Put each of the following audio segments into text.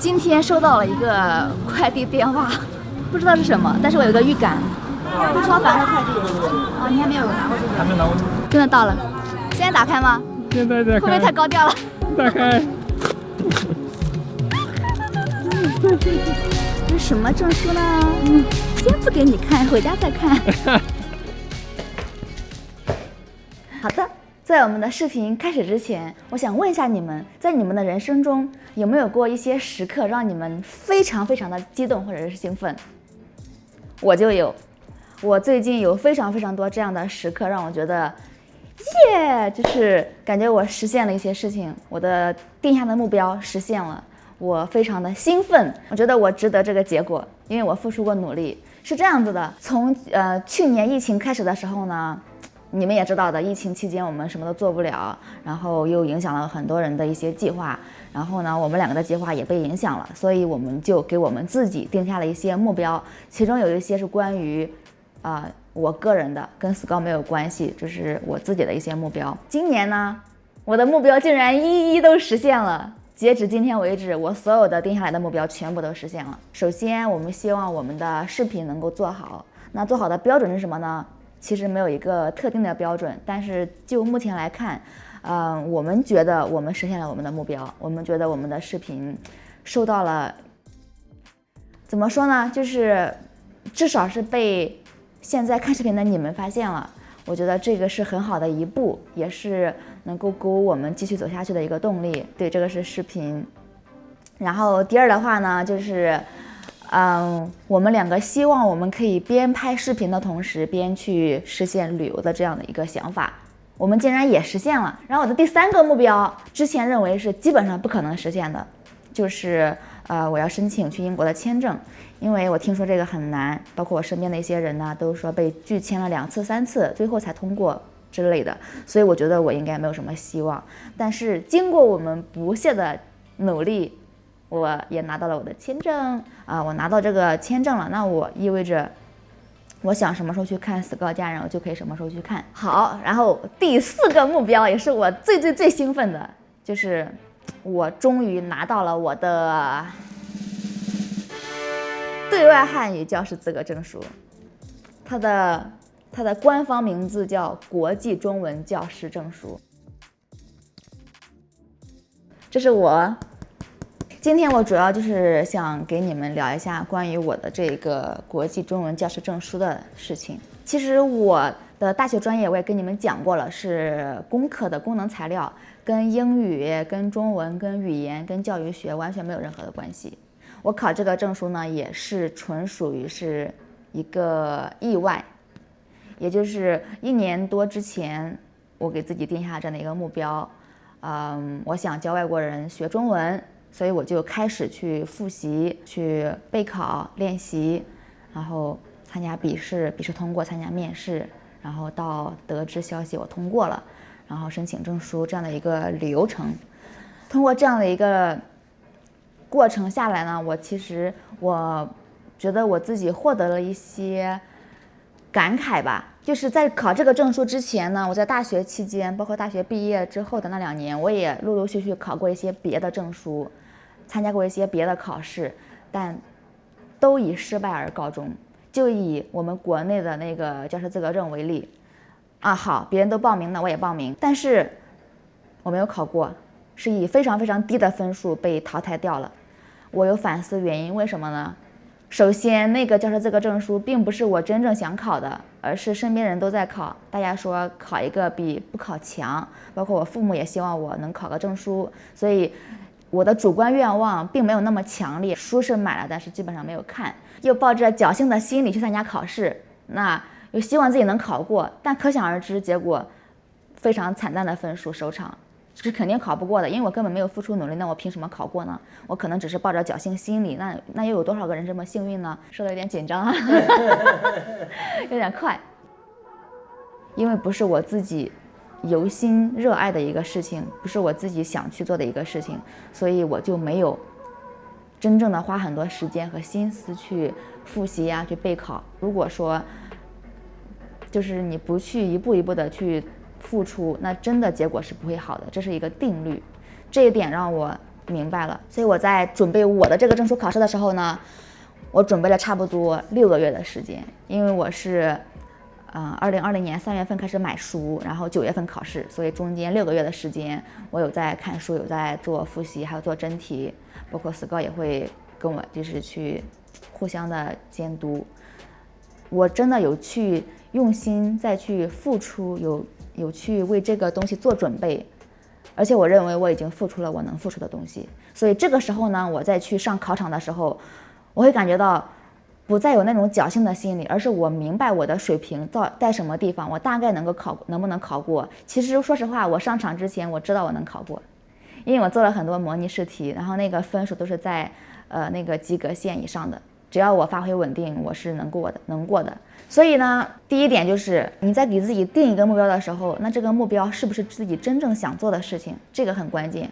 今天收到了一个快递电话，不知道是什么，但是我有个预感，是超凡的快递。哦，你还没有拿过这个？还没拿过。真的到了，现在打开吗？现在在开。会不会太高调了？打开。这是什么证书呢？先不给你看，回家再看。好的。在我们的视频开始之前，我想问一下你们，在你们的人生中有没有过一些时刻让你们非常的激动或者是兴奋？我就有，我最近有非常多这样的时刻，让我觉得，就是感觉我实现了一些事情，我的定下的目标实现了，我非常的兴奋，我觉得我值得这个结果，因为我付出过努力。是这样子的，从去年疫情开始的时候呢。你们也知道的，疫情期间我们什么都做不了，然后又影响了很多人的一些计划，然后呢，我们两个的计划也被影响了，所以我们就给我们自己定下了一些目标，其中有一些是关于，我个人的，跟 Scout 没有关系，就是我自己的一些目标。今年呢，我的目标竟然一一都实现了，截止今天为止，我所有的定下来的目标全部都实现了。首先，我们希望我们的视频能够做好，那做好的标准是什么呢？其实没有一个特定的标准，但是就目前来看，我们觉得我们实现了我们的目标，我们觉得我们的视频受到了，怎么说呢，就是至少是被现在看视频的你们发现了，我觉得这个是很好的一步，也是能够鼓舞我们继续走下去的一个动力。对，这个是视频。然后第二的话呢，就是我们两个希望我们可以边拍视频的同时边去实现旅游的这样的一个想法，我们竟然也实现了。然后我的第三个目标，之前认为是基本上不可能实现的，就是我要申请去英国的签证，因为我听说这个很难，包括我身边的一些人呢，都说被拒签了2次3次，最后才通过之类的，所以我觉得我应该没有什么希望。但是经过我们不懈的努力，我也拿到了我的签证我拿到这个签证了，那我意味着我想什么时候去看 Scout 家人，我就可以什么时候去看。好，然后第4个目标也是我最兴奋的，就是我终于拿到了我的对外汉语教师资格证书，它的官方名字叫国际中文教师证书。这是今天我主要就是想给你们聊一下关于我的这个国际中文教师证书的事情。其实我的大学专业我也跟你们讲过了，是工科的功能材料，跟英语、跟中文、跟语言、跟教育学完全没有任何的关系。我考这个证书呢，也是纯属于是一个意外，也就是1年多之前，我给自己定下这样的一个目标，我想教外国人学中文。所以我就开始去复习、去备考、练习，然后参加笔试，笔试通过，参加面试，然后到得知消息我通过了，然后申请证书这样的一个流程。通过这样的一个过程下来呢，我觉得我自己获得了一些感慨吧。就是在考这个证书之前呢，我在大学期间，包括大学毕业之后的那2年，我也陆陆续续考过一些别的证书，参加过一些别的考试，但都以失败而告终。就以我们国内的那个教师资格证为例，好，别人都报名了，我也报名，但是我没有考过，是以非常低的分数被淘汰掉了。我有反思原因，为什么呢？首先，那个教师资格证书并不是我真正想考的，而是身边人都在考，大家说考一个比不考强，包括我父母也希望我能考个证书，所以我的主观愿望并没有那么强烈。书是买了，但是基本上没有看，又抱着侥幸的心理去参加考试，那又希望自己能考过，但可想而知，结果非常惨淡的分数收场。是肯定考不过的，因为我根本没有付出努力，那我凭什么考过呢？我可能只是抱着侥幸心理，那又有多少个人这么幸运呢？说的有点紧张啊，有点快，因为不是我自己由心热爱的一个事情，不是我自己想去做的一个事情，所以我就没有真正的花很多时间和心思去复习呀，去备考。如果说就是你不去一步一步的去付出，那真的结果是不会好的，这是一个定律。这一点让我明白了。所以我在准备我的这个证书考试的时候呢，我准备了差不多6个月的时间，因为我是2020年3月份开始买书，然后9月份考试，所以中间6个月的时间，我有在看书，有在做复习，还有做真题，包括 Scott 也会跟我就是去互相的监督。我真的有去用心再去付出，有去为这个东西做准备，而且我认为我已经付出了我能付出的东西。所以这个时候呢，我再去上考场的时候，我会感觉到不再有那种侥幸的心理，而是我明白我的水平在什么地方，我大概能不能考过。其实说实话，我上场之前我知道我能考过，因为我做了很多模拟试题，然后那个分数都是在那个及格线以上的，只要我发挥稳定，我是能过的。所以呢，第一点就是你在给自己定一个目标的时候，那这个目标是不是自己真正想做的事情，这个很关键。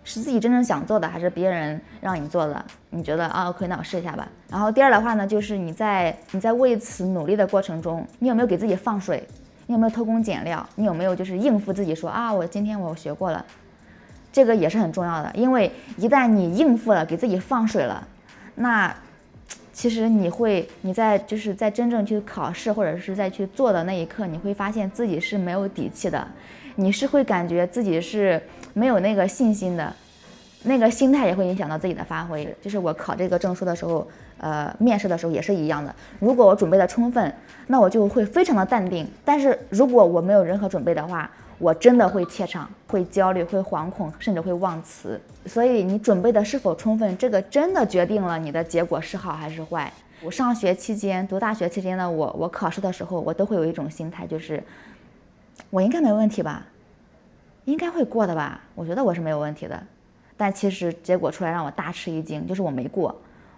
是自己真正想做的，还是别人让你做的？你觉得可以，那我试一下吧。然后第二的话呢，就是你在为此努力的过程中，你有没有给自己放水？你有没有偷工减料？你有没有就是应付自己说我今天我学过了？这个也是很重要的，因为一旦你应付了，给自己放水了，那其实你在真正去考试或者是在去做的那一刻，你会发现自己是没有底气的，你是会感觉自己是没有那个信心的，那个心态也会影响到自己的发挥。就是我考这个证书的时候，面试的时候也是一样的。如果我准备的充分，那我就会非常的淡定；但是如果我没有任何准备的话，我真的会怯场，会焦虑，会惶恐，甚至会忘词。所以你准备的是否充分，这个真的决定了你的结果是好还是坏。我上学期间，读大学期间呢，我考试的时候，我都会有一种心态，就是我应该没问题吧，应该会过的吧，我觉得我是没有问题的。但其实结果出来让我大吃一惊，就是我没过，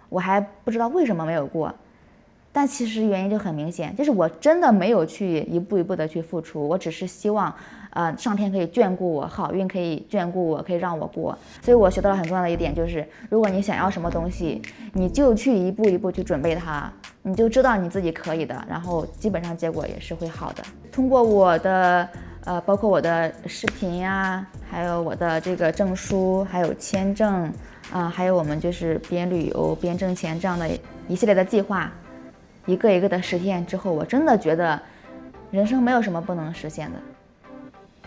我还不知道为什么没有过。但其实原因就很明显，就是我真的没有去一步一步的去付出，我只是希望上天可以眷顾我，好运可以眷顾我，可以让我过。所以我学到了很重要的一点，就是如果你想要什么东西，你就去一步一步去准备它，你就知道你自己可以的，然后基本上结果也是会好的。通过我的包括我的视频呀，还有我的这个证书，还有签证还有我们就是边旅游边挣钱这样的一系列的计划，一个一个的实现之后，我真的觉得人生没有什么不能实现的，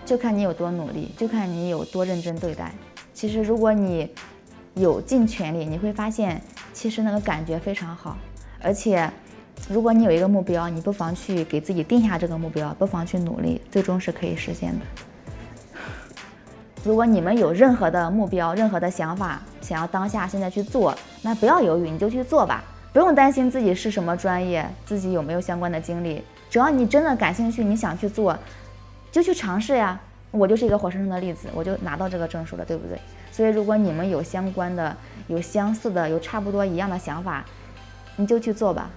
就看你有多努力，就看你有多认真对待。其实如果你有尽全力，你会发现其实那个感觉非常好。而且如果你有一个目标，你不妨去给自己定下这个目标，不妨去努力，最终是可以实现的。如果你们有任何的目标，任何的想法，想要当下现在去做，那不要犹豫，你就去做吧，不用担心自己是什么专业，自己有没有相关的经历，只要你真的感兴趣，你想去做，就去尝试呀。我就是一个活生生的例子，我就拿到这个证书了，对不对？所以如果你们有相关的、有相似的、有差不多一样的想法，你就去做吧。